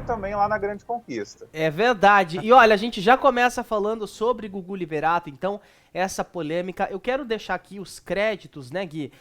Brasília também, lá na Grande Conquista. É verdade. E olha, a gente já começa falando sobre Gugu Liberato, então, essa polêmica. Eu quero deixar aqui os créditos, né, Gui,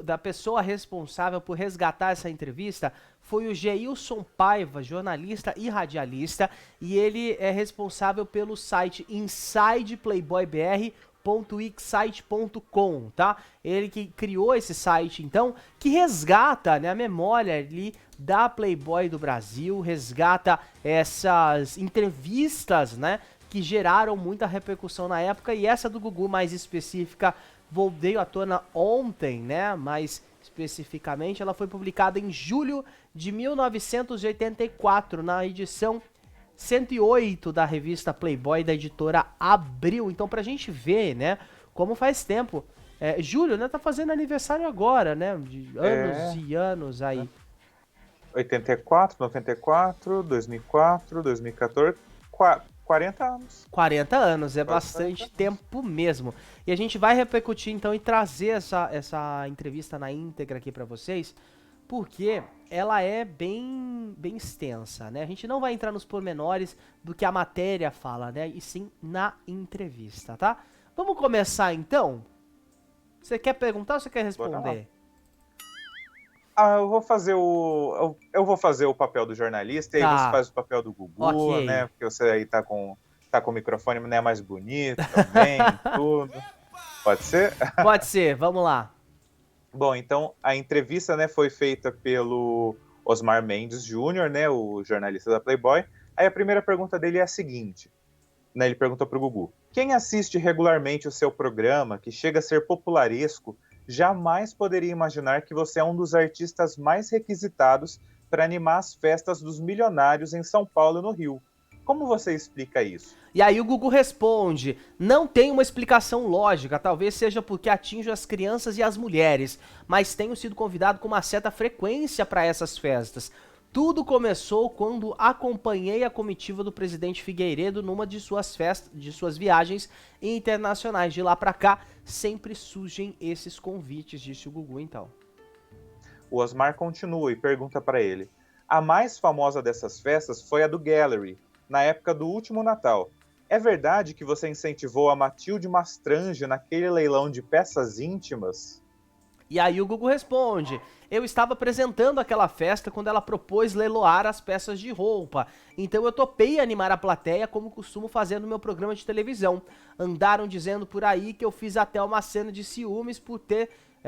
da pessoa responsável por resgatar essa entrevista. Foi o Geilson Paiva, jornalista e radialista, e ele é responsável pelo site insideplayboybr.wixsite.com, tá? Ele que criou esse site, então, que resgata, né, a memória ali da Playboy do Brasil, resgata essas entrevistas, né, que geraram muita repercussão na época, e essa do Gugu mais específica veio à tona ontem, né, mais especificamente, ela foi publicada em julho de 1984, na edição 108 da revista Playboy, da editora Abril. Então, pra gente ver, né, como faz tempo. Júlio, né, tá fazendo aniversário agora, né, de anos e anos aí. 84, 94, 2004, 2014, 40 anos. 40 anos, é Quase bastante 40 anos. tempo mesmo. E a gente vai repercutir então e trazer essa entrevista na íntegra aqui pra vocês, porque ela é bem extensa, né? A gente não vai entrar nos pormenores do que a matéria fala, né? E sim na entrevista, tá? Vamos começar então? Você quer perguntar ou você quer Bora lá. responder? Eu vou fazer o papel do jornalista e aí você Tá, faz o papel do Gugu, né? ok. Porque você aí tá com o microfone, né, mais bonito também, tudo. Pode ser? Pode ser, vamos lá. Bom, então a entrevista, né, foi feita pelo Osmar Mendes Júnior, né, o jornalista da Playboy. Aí a primeira pergunta dele é a seguinte, né, ele perguntou pro Gugu: quem assiste regularmente o seu programa, que chega a ser popularesco, jamais poderia imaginar que você é um dos artistas mais requisitados para animar as festas dos milionários em São Paulo e no Rio. Como você explica isso? E aí o Gugu responde: não tem uma explicação lógica, talvez seja porque atinjo as crianças e as mulheres, mas tenho sido convidado com uma certa frequência para essas festas. Tudo começou quando acompanhei a comitiva do presidente Figueiredo numa de suas festas, de suas viagens internacionais. De lá para cá, sempre surgem esses convites, disse o Gugu então. O Osmar continua e pergunta para ele: a mais famosa dessas festas foi a do Gallery, na época do último Natal. É verdade que você incentivou a Matilde Mastrange naquele leilão de peças íntimas? E aí o Gugu responde: eu estava apresentando aquela festa quando ela propôs leiloar as peças de roupa. Então eu topei animar a plateia como costumo fazer no meu programa de televisão. Andaram dizendo por aí que eu fiz até uma cena de ciúmes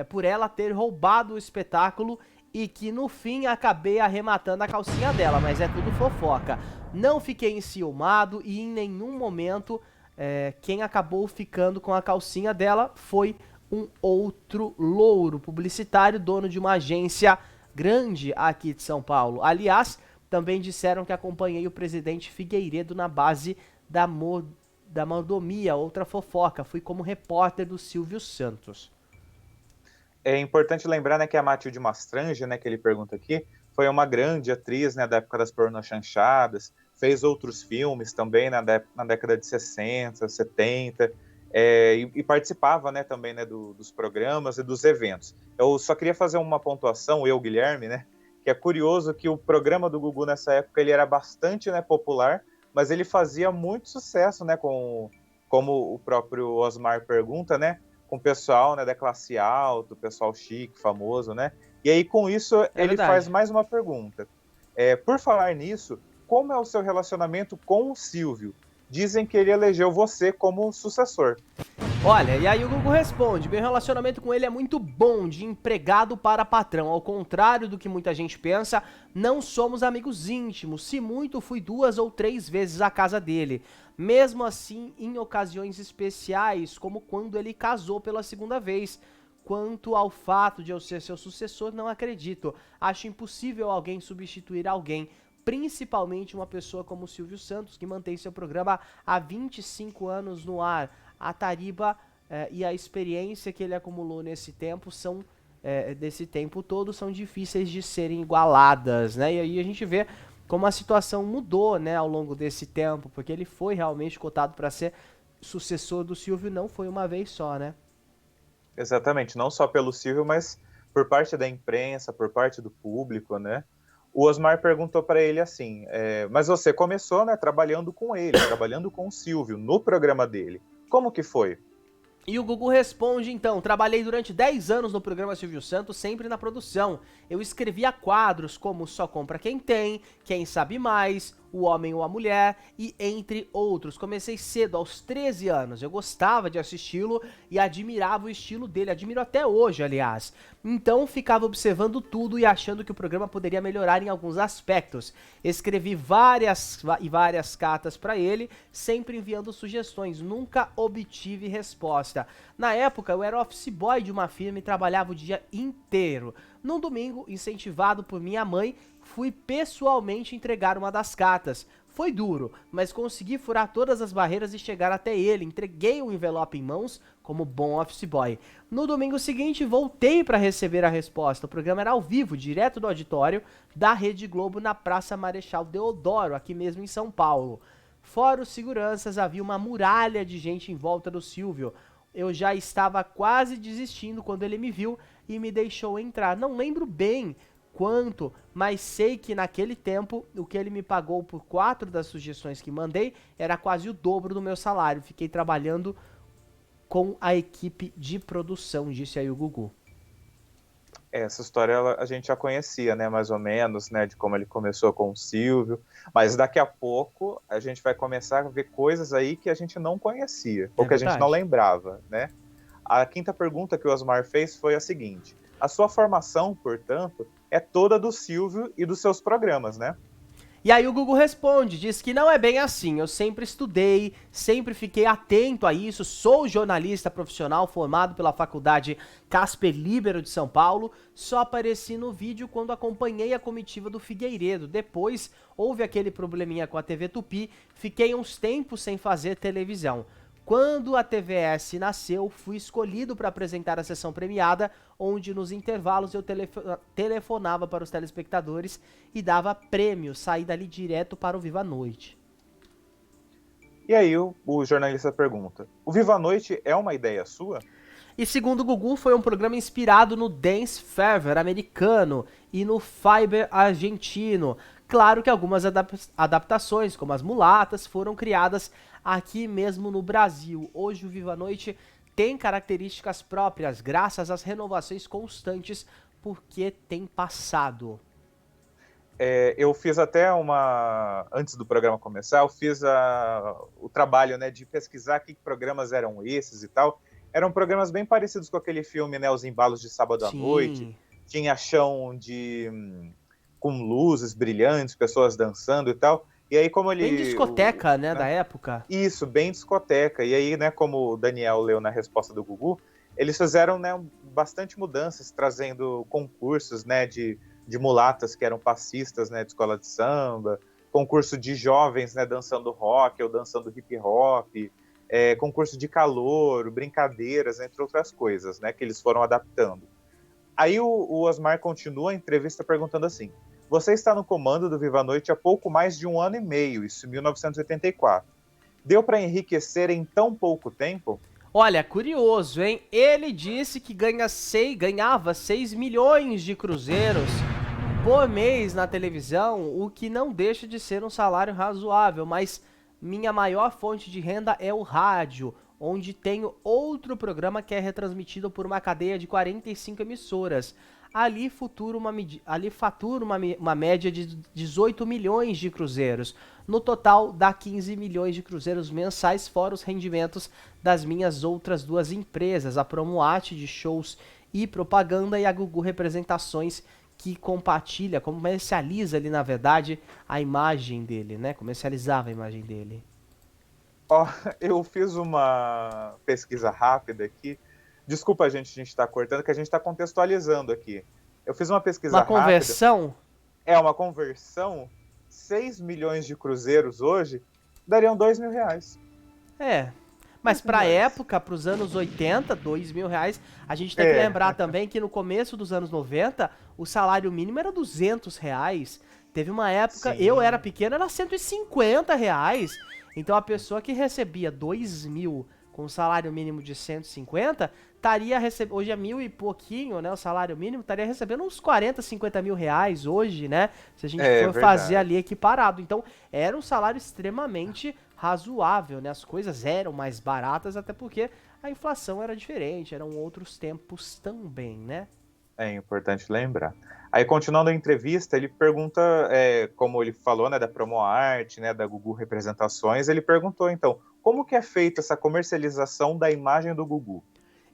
por ela ter roubado o espetáculo e que no fim acabei arrematando a calcinha dela, mas é tudo fofoca. Não fiquei enciumado e em nenhum momento quem acabou ficando com a calcinha dela foi um outro louro publicitário, dono de uma agência grande aqui de São Paulo. Aliás, também disseram que acompanhei o presidente Figueiredo na base da mordomia, outra fofoca. Fui como repórter do Silvio Santos. É importante lembrar, né, que a Matilde Mastrange, né, que ele pergunta aqui, foi uma grande atriz, né, da época das pornochanchadas, fez outros filmes também na década de 60, 70, e participava, né, também, né, dos programas e dos eventos. Eu só queria fazer uma pontuação, eu, Guilherme, né, que é curioso que o programa do Gugu nessa época ele era bastante, né, popular, mas ele fazia muito sucesso, né, como o próprio Osmar pergunta, né, com o pessoal, né, da classe alta, pessoal chique, famoso, né? E aí, com isso, É ele faz verdade. mais uma pergunta. Por falar nisso, como é o seu relacionamento com o Silvio? Dizem que ele elegeu você como sucessor. Olha, e aí o Gugu responde: meu relacionamento com ele é muito bom, de empregado para patrão. Ao contrário do que muita gente pensa, não somos amigos íntimos. Se muito, fui 2 ou 3 vezes à casa dele. Mesmo assim, em ocasiões especiais, como quando ele casou pela segunda vez. Quanto ao fato de eu ser seu sucessor, não acredito. Acho impossível alguém substituir alguém, principalmente uma pessoa como o Silvio Santos, que mantém seu programa há 25 anos no ar. A tariba e a experiência que ele acumulou nesse tempo desse tempo todo, são difíceis de serem igualadas, né? E aí a gente vê como a situação mudou, né, ao longo desse tempo, porque ele foi realmente cotado para ser sucessor do Silvio, não foi uma vez só, né? Exatamente, não só pelo Silvio, mas por parte da imprensa, por parte do público, né? O Osmar perguntou para ele assim, mas você começou, né, trabalhando com ele, trabalhando com o Silvio, no programa dele. Como que foi? E o Gugu responde então: trabalhei durante 10 anos no programa Silvio Santos, sempre na produção. Eu escrevia quadros como Só Compra Quem Tem, Quem Sabe Mais, O Homem ou a Mulher e entre outros. Comecei cedo, aos 13 anos. Eu gostava de assisti-lo e admirava o estilo dele, admiro até hoje, aliás. Então ficava observando tudo e achando que o programa poderia melhorar em alguns aspectos. Escrevi várias cartas para ele, sempre enviando sugestões, nunca obtive resposta. Na época, eu era office boy de uma firma e trabalhava o dia inteiro. Num domingo, incentivado por minha mãe, fui pessoalmente entregar uma das cartas. Foi duro, mas consegui furar todas as barreiras e chegar até ele. Entreguei o envelope em mãos como bom office boy. No domingo seguinte, voltei para receber a resposta. O programa era ao vivo, direto do auditório da Rede Globo na Praça Marechal Deodoro, aqui mesmo em São Paulo. Fora os seguranças, havia uma muralha de gente em volta do Silvio. Eu já estava quase desistindo quando ele me viu e me deixou entrar. Não lembro bem quanto, mas sei que naquele tempo o que ele me pagou por 4 das sugestões que mandei era quase o dobro do meu salário. Fiquei trabalhando com a equipe de produção, disse aí o Gugu. Essa história a gente já conhecia, né, mais ou menos, né, de como ele começou com o Silvio, mas daqui a pouco a gente vai começar a ver coisas aí que a gente não conhecia, ou que a gente não lembrava, né? A quinta pergunta que o Osmar fez foi a seguinte: a sua formação, portanto, é toda do Silvio e dos seus programas, né? E aí o Gugu responde, diz que não é bem assim, eu sempre estudei, sempre fiquei atento a isso, sou jornalista profissional formado pela Faculdade Casper Libero de São Paulo, só apareci no vídeo quando acompanhei a comitiva do Figueiredo, depois houve aquele probleminha com a TV Tupi, fiquei uns tempos sem fazer televisão. Quando a TVS nasceu, fui escolhido para apresentar a sessão premiada, onde nos intervalos eu telefonava para os telespectadores e dava prêmios, saí dali direto para o Viva a Noite. E aí o jornalista pergunta: o Viva a Noite é uma ideia sua? E segundo o Gugu, foi um programa inspirado no Dance Fever americano e no Fiber argentino. Claro que algumas adaptações, como as mulatas, foram criadas aqui mesmo no Brasil. Hoje o Viva a Noite tem características próprias, graças às renovações constantes, porque tem passado. Eu fiz até antes do programa começar, eu fiz o trabalho, né, de pesquisar que programas eram esses e tal. Eram programas bem parecidos com aquele filme, né, Os Embalos de Sábado à Noite. Tinha chão com luzes brilhantes, pessoas dançando e tal. E aí, como ele... Bem discoteca, né, da época. Isso, bem discoteca. E aí, né, como o Daniel leu na resposta do Gugu, eles fizeram, né, bastante mudanças, trazendo concursos, né, de mulatas que eram passistas, né, de escola de samba, concurso de jovens, né, dançando rock ou dançando hip hop, concurso de calouro, brincadeiras, entre outras coisas, né, que eles foram adaptando. Aí o Osmar continua a entrevista perguntando assim: você está no comando do Viva a Noite há pouco mais de 1 ano e meio, isso em 1984. Deu para enriquecer em tão pouco tempo? Olha, curioso, hein? Ele disse que ganhava 6 milhões de cruzeiros por mês na televisão, o que não deixa de ser um salário razoável, mas minha maior fonte de renda é o rádio, onde tenho outro programa que é retransmitido por uma cadeia de 45 emissoras. Ali faturo uma média de 18 milhões de cruzeiros. No total, dá 15 milhões de cruzeiros mensais, fora os rendimentos das minhas outras 2 empresas, a Promoate de shows e propaganda e a Gugu Representações, que comercializa ali, na verdade, a imagem dele, né? Comercializava a imagem dele. Eu fiz uma pesquisa rápida aqui. Desculpa a gente tá cortando, que a gente tá contextualizando aqui. Eu fiz uma pesquisa rápida. Uma conversão? Uma conversão. 6 milhões de cruzeiros hoje dariam 2 mil reais. Mas pra época, pros anos 80, 2 mil reais, a gente tem que lembrar também que no começo dos anos 90, o salário mínimo era 200 reais. Teve uma época, sim, eu era pequeno, era 150 reais. Então a pessoa que recebia 2 mil com salário mínimo de 150, estaria recebendo, hoje é 1.000 e pouquinho, né, o salário mínimo, estaria recebendo uns 40, 50 mil reais hoje, né, se a gente É for fazer verdade. ali equiparado. Então, era um salário extremamente razoável, né, as coisas eram mais baratas, até porque a inflação era diferente, eram outros tempos também, né. É importante lembrar. Aí, continuando a entrevista, ele pergunta, como ele falou, né, da PromoArt, né, da Gugu Representações, ele perguntou, então, como que é feita essa comercialização da imagem do Gugu?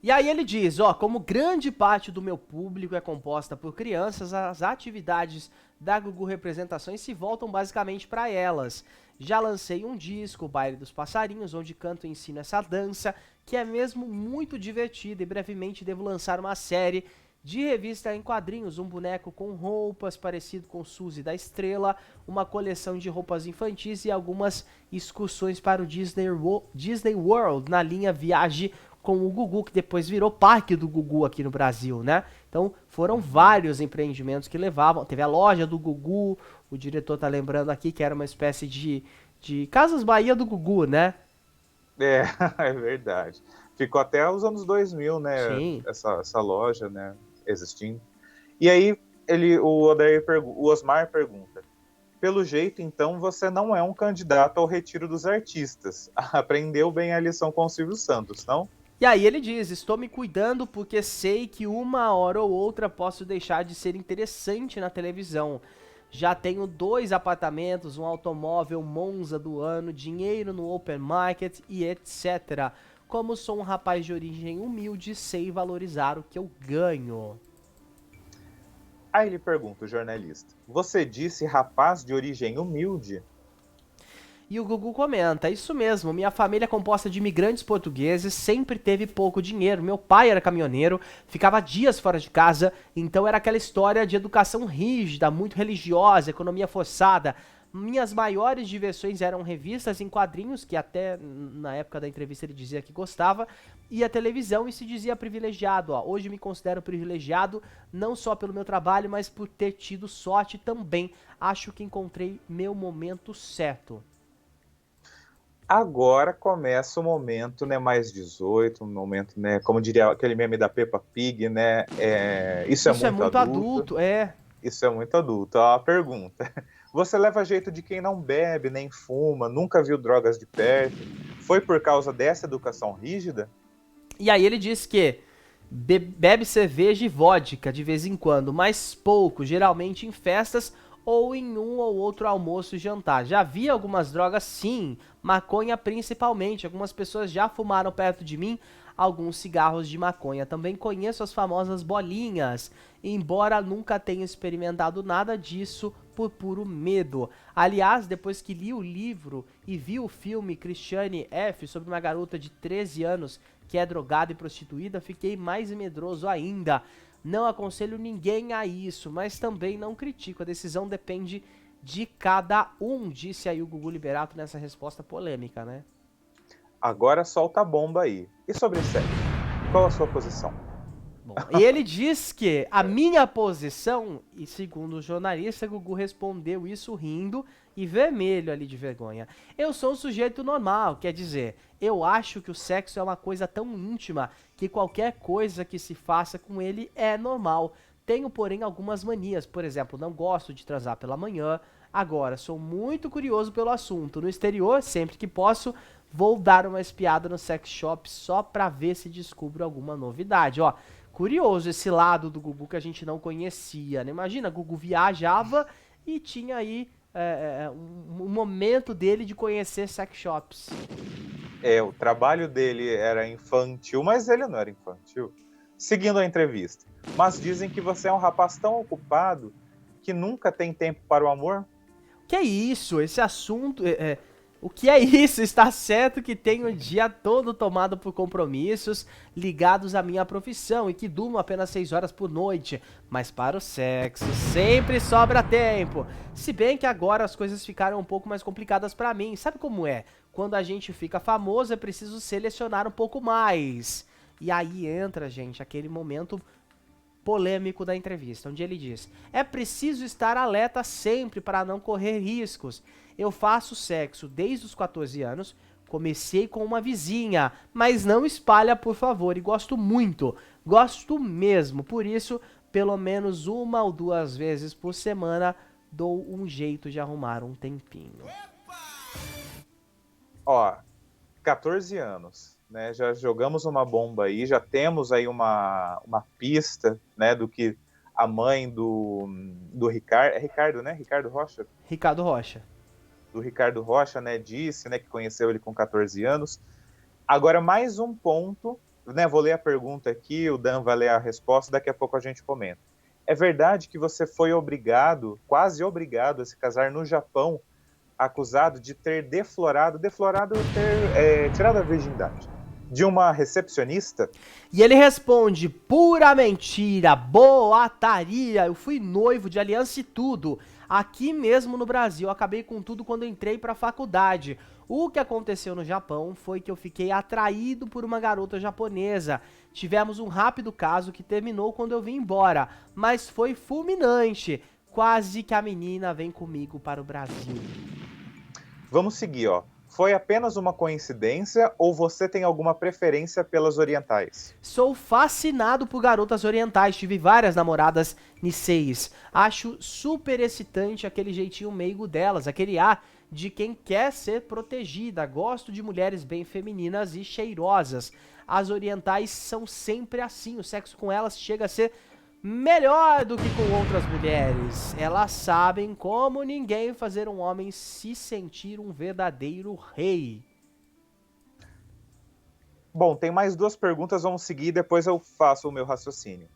E aí ele diz, ó, como grande parte do meu público é composta por crianças, as atividades da Gugu Representações se voltam basicamente para elas. Já lancei um disco, o Baile dos Passarinhos, onde canto e ensino essa dança, que é mesmo muito divertida, e brevemente devo lançar uma série de revista em quadrinhos, um boneco com roupas parecido com Suzy da Estrela, uma coleção de roupas infantis e algumas excursões para o Disney World na linha Viagem com o Gugu, que depois virou Parque do Gugu aqui no Brasil, né? Então foram vários empreendimentos que levavam. Teve a loja do Gugu, o diretor tá lembrando aqui que era uma espécie de Casas Bahia do Gugu, né? É, é verdade. Ficou até os anos 2000, né, Sim. essa loja, né, existindo. E aí, o Osmar pergunta, pelo jeito, então, você não é um candidato ao retiro dos artistas. Aprendeu bem a lição com o Silvio Santos, não? E aí ele diz, estou me cuidando porque sei que uma hora ou outra posso deixar de ser interessante na televisão. Já tenho 2 apartamentos, um automóvel Monza do ano, dinheiro no open market e etc. Como sou um rapaz de origem humilde, sei valorizar o que eu ganho. Aí ele pergunta, o jornalista, você disse rapaz de origem humilde? E o Gugu comenta, isso mesmo, minha família é composta de imigrantes portugueses, sempre teve pouco dinheiro. Meu pai era caminhoneiro, ficava dias fora de casa, então era aquela história de educação rígida, muito religiosa, economia forçada. Minhas maiores diversões eram revistas em quadrinhos, que até na época da entrevista ele dizia que gostava, e a televisão, e se dizia privilegiado. Ó. Hoje me considero privilegiado, não só pelo meu trabalho, mas por ter tido sorte também. Acho que encontrei meu momento certo. Agora começa o momento, né, mais 18, um momento, né, como diria aquele meme da Peppa Pig, né, isso é Isso é muito muito adulto, adulto, é. isso é muito adulto. Ó, a pergunta, você leva jeito de quem não bebe, nem fuma, nunca viu drogas de perto, foi por causa dessa educação rígida? E aí ele diz que bebe cerveja e vodka de vez em quando, mas pouco, geralmente em festas ou em um ou outro almoço e jantar. Já vi algumas drogas sim, maconha principalmente. Algumas pessoas já fumaram perto de mim alguns cigarros de maconha. Também conheço as famosas bolinhas, embora nunca tenha experimentado nada disso por puro medo. Aliás, depois que li o livro e vi o filme Christiane F. sobre uma garota de 13 anos que é drogada e prostituída, fiquei mais medroso ainda. Não aconselho ninguém a isso, mas também não critico. A decisão depende de cada um, disse aí o Gugu Liberato nessa resposta polêmica, né? Agora solta a bomba aí. E sobre sexo? Qual a sua posição? Bom, e ele diz que a minha posição, e segundo o jornalista, Gugu respondeu isso rindo e vermelho ali de vergonha. Eu sou um sujeito normal, quer dizer, eu acho que o sexo é uma coisa tão íntima que qualquer coisa que se faça com ele é normal. Tenho, porém, algumas manias, por exemplo, não gosto de transar pela manhã. Agora, sou muito curioso pelo assunto. No exterior, sempre que posso, vou dar uma espiada no sex shop só pra ver se descubro alguma novidade. Ó, curioso esse lado do Gugu que a gente não conhecia, né? Imagina, Gugu viajava e tinha aí um momento dele de conhecer sex shops. O trabalho dele era infantil, mas ele não era infantil. Seguindo a entrevista. Mas dizem que você é um rapaz tão ocupado que nunca tem tempo para o amor? Que é isso? Esse assunto. O que é isso? Está certo que tenho o dia todo tomado por compromissos ligados à minha profissão e que durmo apenas 6 horas por noite, mas para o sexo sempre sobra tempo. Se bem que agora as coisas ficaram um pouco mais complicadas para mim. Sabe como é? Quando a gente fica famoso é preciso selecionar um pouco mais. E aí entra, gente, aquele momento polêmico da entrevista, onde ele diz: é preciso estar alerta sempre para não correr riscos. Eu faço sexo desde os 14 anos, Comecei com uma vizinha, mas não espalha, por favor. E gosto muito, gosto mesmo. Por isso, pelo menos 1 ou 2 vezes por semana, dou um jeito de arrumar um tempinho. Ó, 14 anos, né? Já jogamos uma bomba aí, já temos aí uma pista, né, do que a mãe do Ricardo, é Ricardo, né? Ricardo Rocha? Ricardo Rocha. Do Ricardo Rocha, né, disse, né, que conheceu ele com 14 anos. Agora, mais um ponto, né, vou ler a pergunta aqui, o Dan vai ler a resposta, daqui a pouco a gente comenta. É verdade que você foi obrigado, quase obrigado a se casar no Japão, acusado de ter deflorado ter tirado a virgindade de uma recepcionista? E ele responde, pura mentira, boataria, eu fui noivo de aliança e tudo. Aqui mesmo no Brasil, acabei com tudo quando entrei pra faculdade. O que aconteceu no Japão foi que eu fiquei atraído por uma garota japonesa. Tivemos um rápido caso que terminou quando eu vim embora, mas foi fulminante. Quase que a menina vem comigo para o Brasil. Vamos seguir, ó. Foi apenas uma coincidência ou você tem alguma preferência pelas orientais? Sou fascinado por garotas orientais, tive várias namoradas niseis. Acho super excitante aquele jeitinho meigo delas, aquele ar de quem quer ser protegida. Gosto de mulheres bem femininas e cheirosas. As orientais são sempre assim, o sexo com elas chega a ser melhor do que com outras mulheres. Elas sabem como ninguém fazer um homem se sentir um verdadeiro rei. Bom, tem mais 2 perguntas, vamos seguir e depois eu faço o meu raciocínio.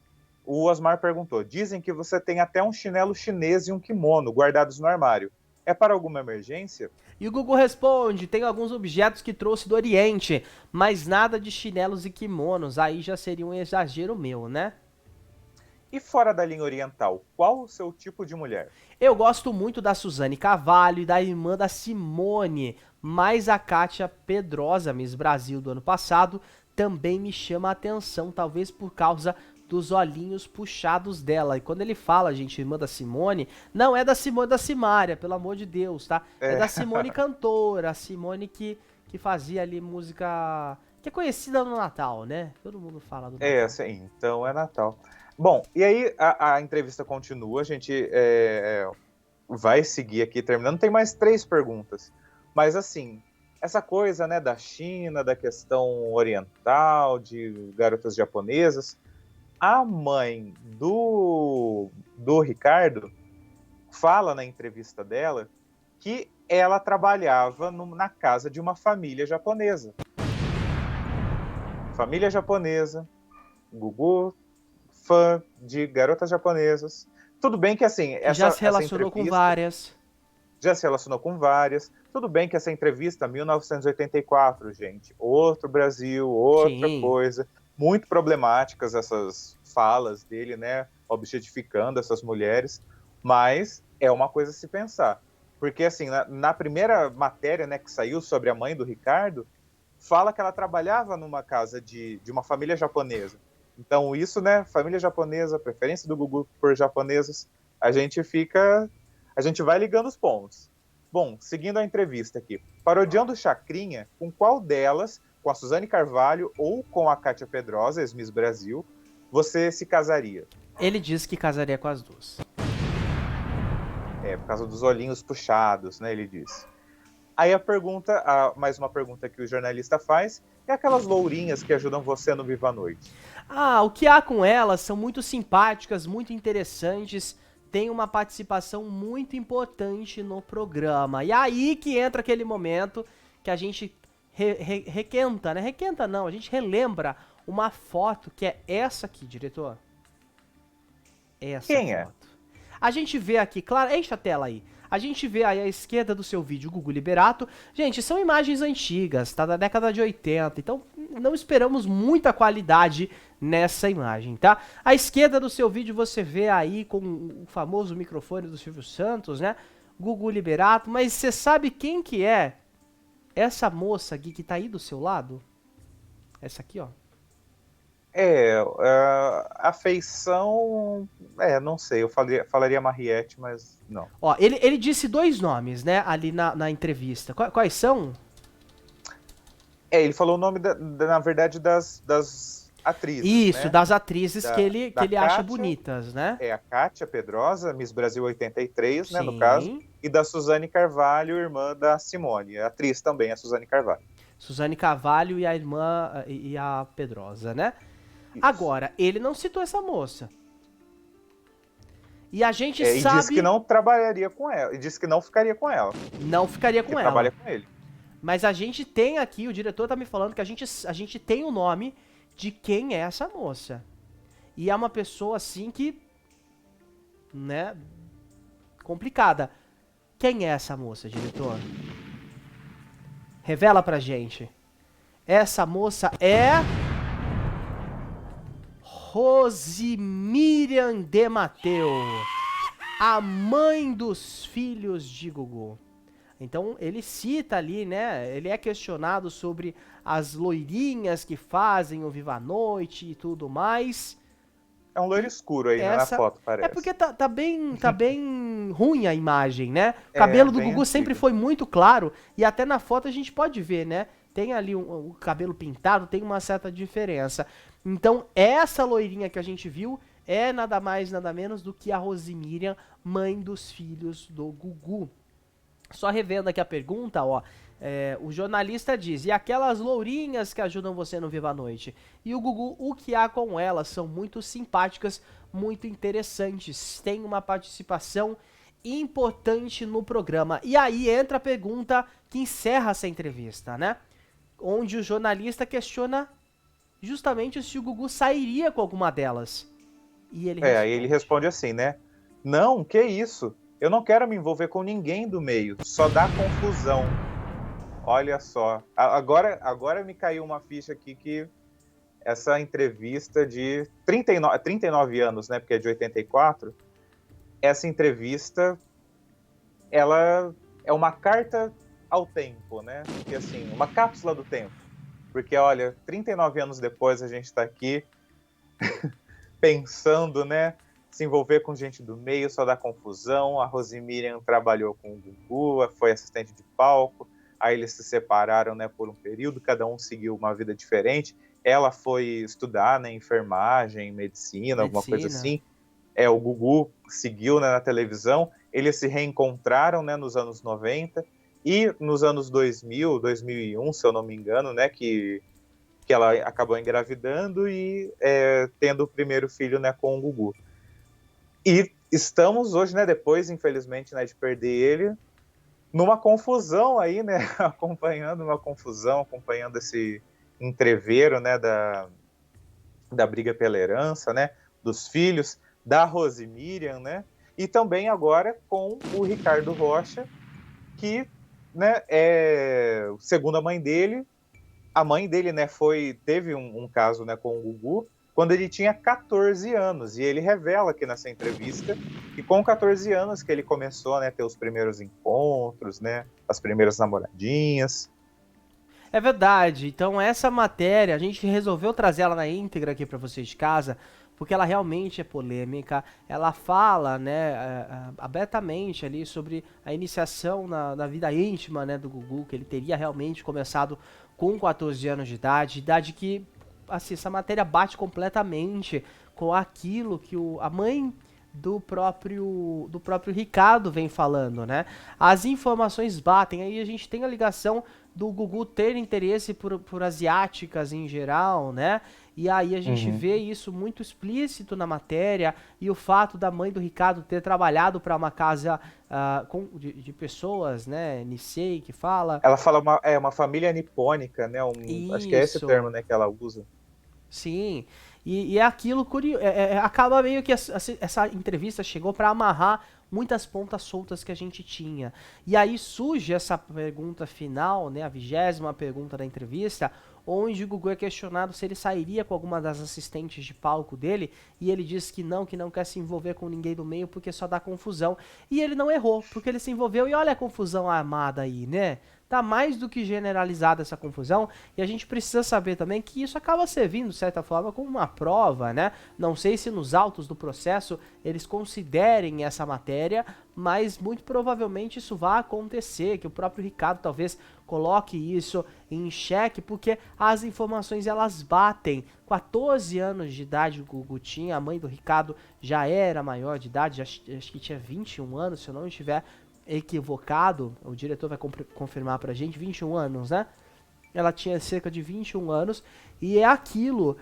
O Osmar perguntou, dizem que você tem até um chinelo chinês e um kimono guardados no armário. É para alguma emergência? E o Google responde, tem alguns objetos que trouxe do Oriente, mas nada de chinelos e kimonos, aí já seria um exagero meu, né? E fora da linha oriental, qual o seu tipo de mulher? Eu gosto muito da Suzane Carvalho e da irmã da Simone, mas a Kátia Pedrosa, Miss Brasil do ano passado, também me chama a atenção, talvez por causa dos olhinhos puxados dela. E quando ele fala, gente, irmã da Simone, não é da Simone da Simária, pelo amor de Deus, tá? É da Simone cantora, a Simone que fazia ali música que é conhecida no Natal, né? Todo mundo fala do Natal. É, sim, então é Natal. Bom, e aí a entrevista continua, a gente vai seguir aqui, terminando. Tem mais 3 perguntas, mas assim, essa coisa, né, da China, da questão oriental, de garotas japonesas, a mãe do Ricardo fala na entrevista dela que ela trabalhava na casa de uma família japonesa. Família japonesa, Gugu, fã de garotas japonesas. Tudo bem que assim... Já se relacionou com várias. Já se relacionou com várias. Tudo bem que essa entrevista, 1984, gente. Outro Brasil, outra Sim. coisa. Muito problemáticas essas falas dele, né? Objetificando essas mulheres. Mas é uma coisa a se pensar. Porque assim, na primeira matéria, né, que saiu sobre a mãe do Ricardo, fala que ela trabalhava numa casa de uma família japonesa. Então isso, né, família japonesa, preferência do Gugu por japonesas, a gente vai ligando os pontos. Bom, seguindo a entrevista aqui, parodiando Chacrinha, com qual delas, com a Suzane Carvalho ou com a Kátia Pedrosa, ex-Miss Brasil, você se casaria? Ele disse que casaria com as duas. Por causa dos olhinhos puxados, né, ele disse. Aí mais uma pergunta que o jornalista faz, é aquelas lourinhas que ajudam você no Viva a Noite. O que há com elas são muito simpáticas, muito interessantes, tem uma participação muito importante no programa. E aí que entra aquele momento que a gente requenta, né? Requenta não, a gente relembra uma foto que é essa aqui, diretor. Essa Quem foto. A gente vê aqui, claro, enche a tela aí. A gente vê aí à esquerda do seu vídeo, Gugu Liberato. Gente, são imagens antigas, tá? Da década de 80. Então, não esperamos muita qualidade nessa imagem, tá? À esquerda do seu vídeo você vê aí com o famoso microfone do Silvio Santos, né? Gugu Liberato. Mas você sabe quem que é essa moça aqui que tá aí do seu lado? Essa aqui, ó. A feição... não sei, eu falaria Mariette, mas não. Ó, ele disse 2 nomes, né, ali na entrevista. Quais são? Ele falou o nome, na verdade, das atrizes, Isso, né? das atrizes que ele Kátia, acha bonitas, né? a Kátia Pedrosa, Miss Brasil 83, né, no caso, Sim. e da Suzane Carvalho, irmã da Simone, a atriz também, a Suzane Carvalho. Suzane Carvalho e a irmã e a Pedrosa, né? Isso. Agora, ele não citou essa moça. E a gente E disse que sabe. não trabalharia com ela, e disse que não ficaria com ela, Não ficaria que com trabalha ela. com ele. Mas a gente tem aqui, o diretor tá me falando que a gente tem o nome de quem é essa moça. E é uma pessoa assim que. Né? Complicada. Quem é essa moça, diretor? Revela pra gente. Essa moça é. Rosimiriam de Mateu, a mãe dos filhos de Gugu. Então ele cita ali, né? Ele é questionado sobre as loirinhas que fazem o Viva a Noite e tudo mais. É um loiro escuro aí, né, na foto, parece. É porque tá bem ruim a imagem, né? O cabelo do Gugu sempre foi muito claro e até na foto a gente pode ver, né? Tem ali o cabelo pintado, tem uma certa diferença. Então, essa loirinha que a gente viu é nada mais, nada menos do que a Rosimiriam, mãe dos filhos do Gugu. Só revendo aqui a pergunta, ó. O jornalista diz, e aquelas lourinhas que ajudam você no Viva a Noite? E o Gugu, o que há com elas? São muito simpáticas, muito interessantes. Tem uma participação importante no programa. E aí entra a pergunta que encerra essa entrevista, né? Onde o jornalista questiona justamente se o Gugu sairia com alguma delas. E ele aí ele responde assim, né? Não, que isso? Eu não quero me envolver com ninguém do meio, só dá confusão. Olha só, agora me caiu uma ficha aqui que essa entrevista de 39 anos, né, porque é de 84, essa entrevista, ela é uma carta ao tempo, né? Porque, assim, uma cápsula do tempo. Porque, olha, 39 anos depois a gente está aqui pensando, né? Se envolver com gente do meio só dá confusão. A Rosimiriam trabalhou com o Gugu, foi assistente de palco. Aí eles se separaram, né, por um período, cada um seguiu uma vida diferente. Ela foi estudar, né, enfermagem, medicina, alguma coisa assim. O Gugu seguiu, né, na televisão. Eles se reencontraram, né, nos anos 90. E nos anos 2000, 2001, se eu não me engano, né, que ela acabou engravidando e tendo o primeiro filho, né, com o Gugu. E estamos hoje, né, depois, infelizmente, né, de perder ele, numa confusão aí, né, acompanhando esse entreveiro, né, da briga pela herança, né, dos filhos, da Rosimiriam, né, e também agora com o Ricardo Rocha, que, né, segundo a mãe dele, né, teve um caso, né, com o Gugu, quando ele tinha 14 anos, e ele revela aqui nessa entrevista que com 14 anos que ele começou, né, a ter os primeiros encontros, né, as primeiras namoradinhas. É verdade, então essa matéria, a gente resolveu trazer ela na íntegra aqui para vocês de casa, porque ela realmente é polêmica, ela fala, né, abertamente ali sobre a iniciação na vida íntima, né, do Gugu, que ele teria realmente começado com 14 anos de idade que, assim, essa matéria bate completamente com aquilo que a mãe do próprio Ricardo vem falando, né? As informações batem, aí a gente tem a ligação do Gugu ter interesse por asiáticas em geral, né? E aí a gente vê isso muito explícito na matéria, e o fato da mãe do Ricardo ter trabalhado para uma casa de pessoas, né? Nisei, que fala. Ela fala uma família nipônica, né? Acho que é esse termo, né, que ela usa. Sim, e é aquilo curioso. Acaba meio que essa entrevista chegou para amarrar muitas pontas soltas que a gente tinha. E aí surge essa pergunta final, né, a 20ª pergunta da entrevista, onde o Gugu é questionado se ele sairia com alguma das assistentes de palco dele, e ele diz que não quer se envolver com ninguém do meio porque só dá confusão. E ele não errou, porque ele se envolveu, e olha a confusão armada aí, né? Tá mais do que generalizada essa confusão, e a gente precisa saber também que isso acaba servindo, de certa forma, como uma prova, né? Não sei se nos autos do processo eles considerem essa matéria mas muito provavelmente isso vai acontecer, que o próprio Ricardo talvez coloque isso em xeque, porque as informações elas batem. 14 anos de idade o Gugu tinha, a mãe do Ricardo já era maior de idade, acho que tinha 21 anos, se eu não estiver equivocado, o diretor vai confirmar pra gente, 21 anos, né? Ela tinha cerca de 21 anos, e é aquilo,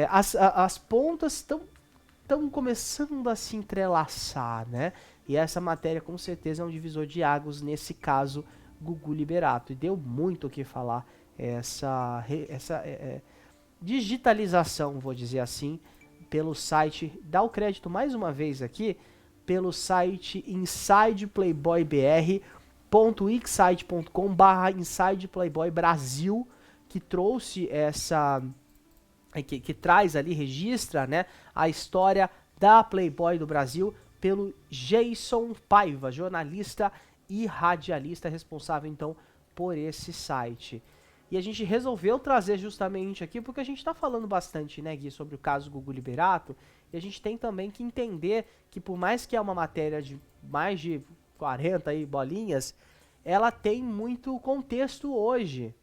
as pontas estão começando a se entrelaçar, né? E essa matéria com certeza é um divisor de águas, nesse caso, Gugu Liberato. E deu muito o que falar essa digitalização, vou dizer assim, pelo site, dá o crédito mais uma vez aqui, pelo site insideplayboybr.wixsite.com/insideplayboybrasil, que trouxe que traz ali, registra, né, a história da Playboy do Brasil pelo Jason Paiva, jornalista e radialista responsável então por esse site. E a gente resolveu trazer justamente aqui porque a gente está falando bastante, né, Gui, sobre o caso Gugu Liberato, e a gente tem também que entender que por mais que é uma matéria de mais de 40 aí bolinhas, ela tem muito contexto hoje.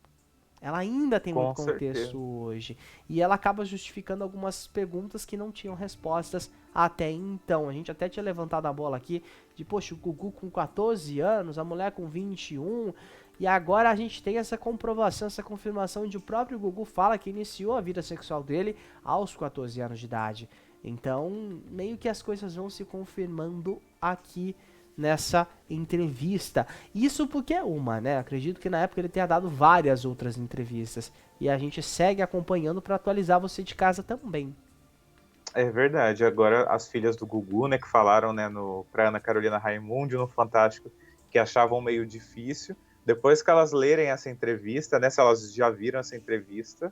Ela ainda tem muito Com certeza. contexto hoje. E ela acaba justificando algumas perguntas que não tinham respostas até então. A gente até tinha levantado a bola aqui de, poxa, o Gugu com 14 anos, a mulher com 21. E agora a gente tem essa comprovação, essa confirmação de o próprio Gugu fala que iniciou a vida sexual dele aos 14 anos de idade. Então, meio que as coisas vão se confirmando aqui nessa entrevista. Isso porque é uma, né? Acredito que na época ele tenha dado várias outras entrevistas. E a gente segue acompanhando para atualizar você de casa também. É verdade. Agora as filhas do Gugu, né, que falaram, né, pra Ana Carolina Raimundi no Fantástico, que achavam meio difícil. Depois que elas lerem essa entrevista, né, se elas já viram essa entrevista,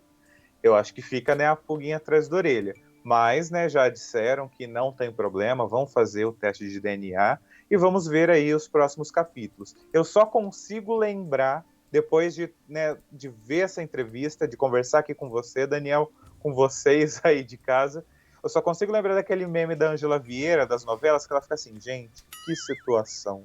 eu acho que fica, né, a pulguinha atrás da orelha. Mas, né, já disseram que não tem problema, vão fazer o teste de DNA e vamos ver aí os próximos capítulos. Eu só consigo lembrar, depois de, né, de ver essa entrevista, de conversar aqui com você, Daniel, com vocês aí de casa, eu só consigo lembrar daquele meme da Ângela Vieira, das novelas, que ela fica assim, gente, que situação.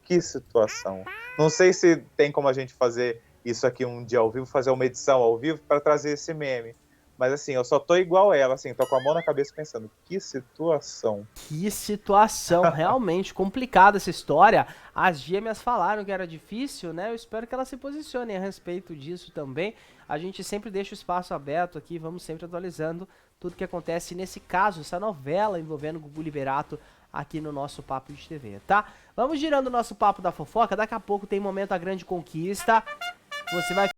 Que situação. Não sei se tem como a gente fazer isso aqui um dia ao vivo, fazer uma edição ao vivo para trazer esse meme. Mas assim, eu só tô igual ela, assim, tô com a mão na cabeça pensando, que situação. Que situação, realmente complicada essa história. As gêmeas falaram que era difícil, né? Eu espero que elas se posicionem a respeito disso também. A gente sempre deixa o espaço aberto aqui, vamos sempre atualizando tudo que acontece nesse caso, essa novela envolvendo Gugu Liberato aqui no nosso Papo de TV, tá? Vamos girando o nosso Papo da Fofoca, daqui a pouco tem Momento A Grande Conquista. Você vai